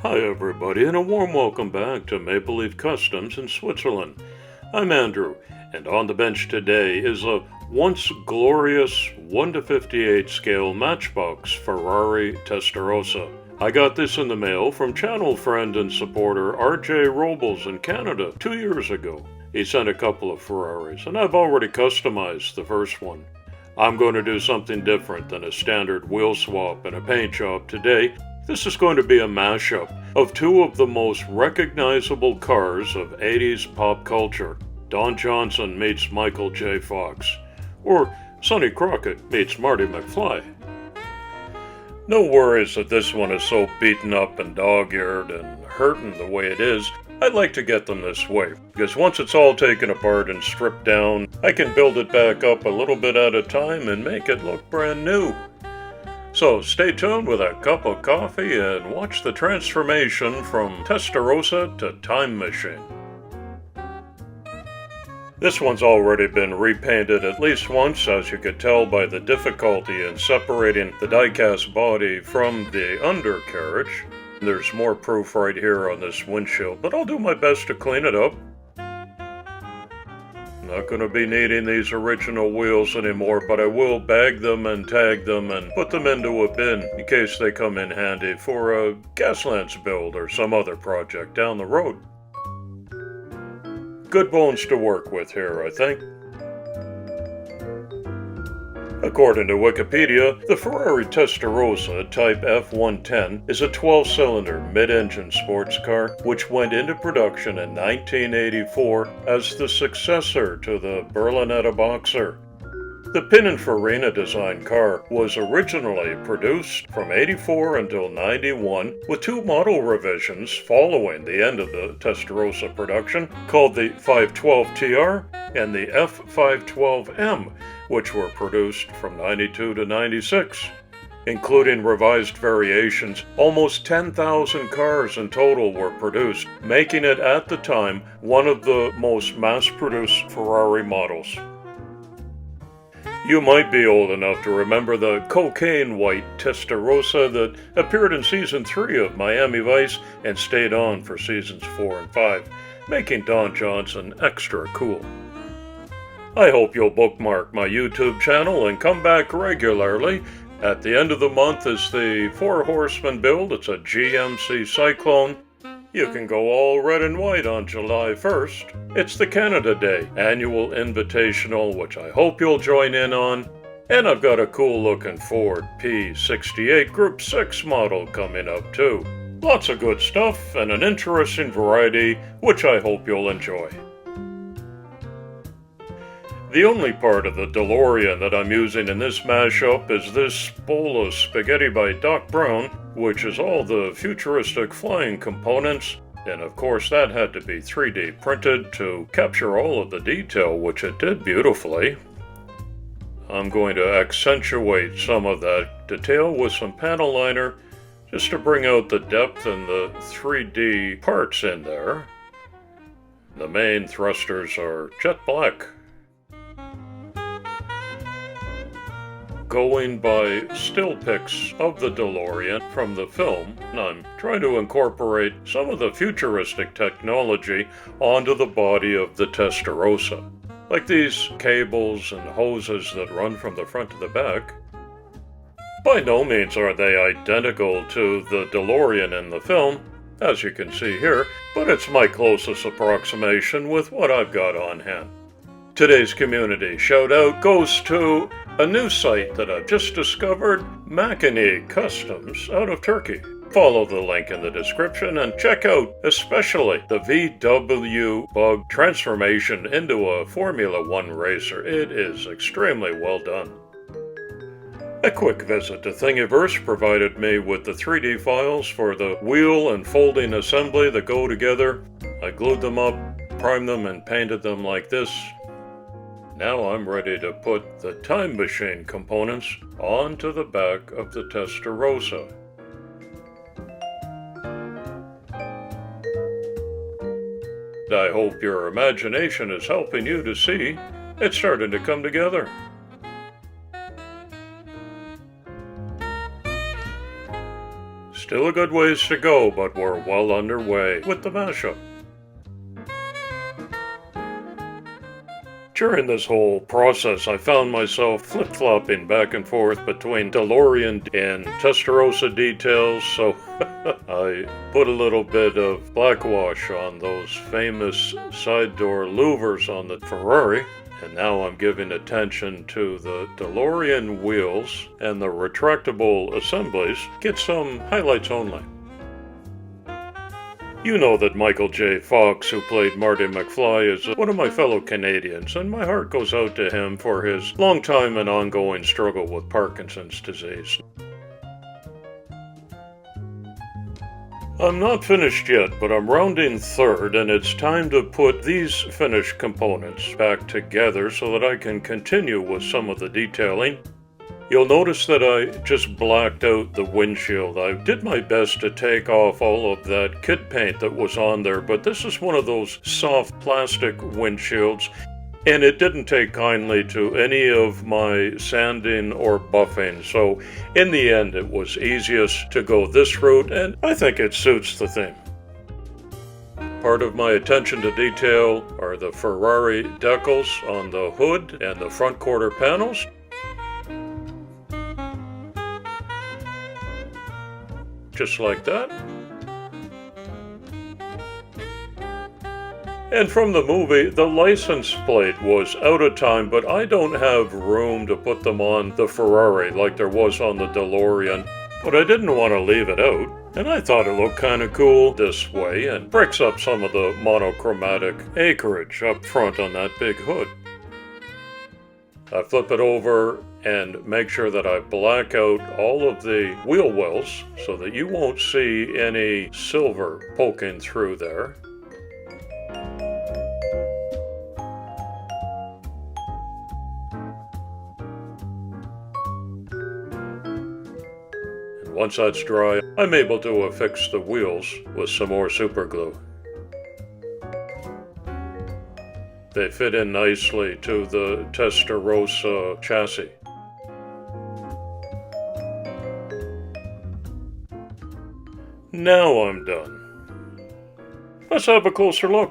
Hi everybody, and a warm welcome back to Maple Leaf Customs in Switzerland. I'm Andrew, and on the bench today is a once glorious 1:58 scale Matchbox Ferrari Testarossa. I got this in the mail from channel friend and supporter RJ Robles in Canada 2 years ago. He sent a couple of Ferraris, and I've already customized the first one. I'm going to do something different than a standard wheel swap and a paint job today. This is going to be a mashup of two of the most recognizable cars of 80s pop culture. Don Johnson meets Michael J. Fox, or Sonny Crockett meets Marty McFly. No worries that this one is so beaten up and dog-eared and hurting the way it is. I'd like to get them this way, because once it's all taken apart and stripped down, I can build it back up a little bit at a time and make it look brand new. So stay tuned with a cup of coffee and watch the transformation from Testarossa to Time Machine. This one's already been repainted at least once, as you could tell by the difficulty in separating the die-cast body from the undercarriage. There's more proof right here on this windshield, but I'll do my best to clean it up. Not going to be needing these original wheels anymore, but I will bag them and tag them and put them into a bin in case they come in handy for a Gaslands build or some other project down the road. Good bones to work with here, I think. According to Wikipedia, the Ferrari Testarossa Type F110 is a 12-cylinder mid-engine sports car which went into production in 1984 as the successor to the Berlinetta Boxer. The Pininfarina-designed car was originally produced from 84 until 91, with two model revisions following the end of the Testarossa production, called the 512 TR and the F512 M, which were produced from 92 to 96. Including revised variations, almost 10,000 cars in total were produced, making it at the time one of the most mass-produced Ferrari models. You might be old enough to remember the cocaine white Testarossa that appeared in Season 3 of Miami Vice and stayed on for Seasons 4 and 5, making Don Johnson extra cool. I hope you'll bookmark my YouTube channel and come back regularly. At the end of the month is the 4 Horsemen build. It's a GMC Cyclone. You can go all red and white on July 1st. It's the Canada Day annual invitational, which I hope you'll join in on. And I've got a cool looking Ford P68 Group 6 model coming up too. Lots of good stuff and an interesting variety, which I hope you'll enjoy. The only part of the DeLorean that I'm using in this mashup is this bowl of spaghetti by Doc Brown, which is all the futuristic flying components, and of course that had to be 3D printed to capture all of the detail, which it did beautifully. I'm going to accentuate some of that detail with some panel liner, just to bring out the depth and the 3D parts in there. The main thrusters are jet black. Going by still pics of the DeLorean from the film, I'm trying to incorporate some of the futuristic technology onto the body of the Testarossa, like these cables and hoses that run from the front to the back. By no means are they identical to the DeLorean in the film, as you can see here, but it's my closest approximation with what I've got on hand. Today's community shout-out goes to a new site that I've just discovered, Makini Customs, out of Turkey. Follow the link in the description and check out especially the VW Bug transformation into a Formula One racer. It is extremely well done. A quick visit to Thingiverse provided me with the 3D files for the wheel and folding assembly that go together. I glued them up, primed them, and painted them like this. Now I'm ready to put the Time Machine components onto the back of the Testarossa. I hope your imagination is helping you to see it's starting to come together. Still a good ways to go, but we're well underway with the mashup. During this whole process, I found myself flip-flopping back and forth between DeLorean and Testarossa details, so I put a little bit of blackwash on those famous side door louvers on the Ferrari, and now I'm giving attention to the DeLorean wheels and the retractable assemblies. Get some highlights only. You know that Michael J. Fox, who played Marty McFly, is one of my fellow Canadians, and my heart goes out to him for his long time and ongoing struggle with Parkinson's disease. I'm not finished yet, but I'm rounding third, and it's time to put these finished components back together so that I can continue with some of the detailing. You'll notice that I just blacked out the windshield. I did my best to take off all of that kit paint that was on there, but this is one of those soft plastic windshields, and it didn't take kindly to any of my sanding or buffing, so in the end it was easiest to go this route, and I think it suits the theme. Part of my attention to detail are the Ferrari decals on the hood and the front quarter panels. Just like that. And from the movie, the license plate was out of time, but I don't have room to put them on the Ferrari like there was on the DeLorean. But I didn't want to leave it out, and I thought it looked kind of cool this way and breaks up some of the monochromatic acreage up front on that big hood. I flip it over and make sure that I black out all of the wheel wells so that you won't see any silver poking through there. And once that's dry, I'm able to affix the wheels with some more super glue. They fit in nicely to the Testarossa chassis. Now I'm done. Let's have a closer look.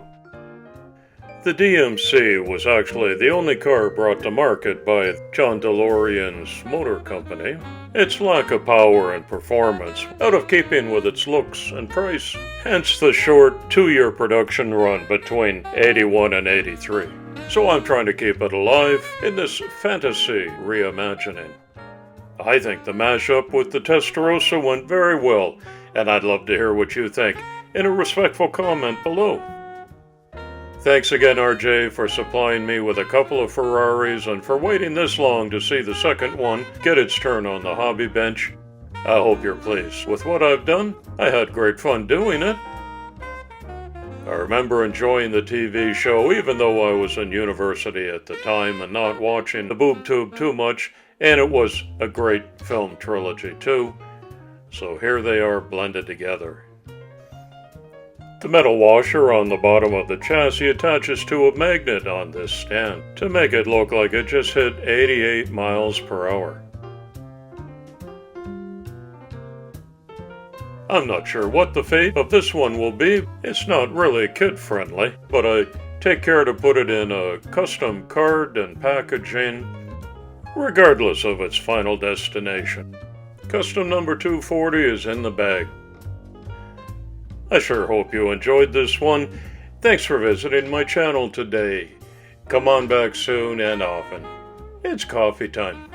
The DMC was actually the only car brought to market by John DeLorean's motor company. Its lack of power and performance, out of keeping with its looks and price, hence the short 2-year production run between 81 and 83. So I'm trying to keep it alive in this fantasy reimagining. I think the mashup with the Testarossa went very well, and I'd love to hear what you think in a respectful comment below. Thanks again, RJ, for supplying me with a couple of Ferraris and for waiting this long to see the second one get its turn on the hobby bench. I hope you're pleased with what I've done. I had great fun doing it. I remember enjoying the TV show even though I was in university at the time and not watching the boob tube too much, and it was a great film trilogy too. So here they are blended together. The metal washer on the bottom of the chassis attaches to a magnet on this stand to make it look like it just hit 88 miles per hour. I'm not sure what the fate of this one will be. It's not really kid-friendly, but I take care to put it in a custom card and packaging, regardless of its final destination. Custom number 240 is in the bag. I sure hope you enjoyed this one. Thanks for visiting my channel today. Come on back soon and often. It's coffee time.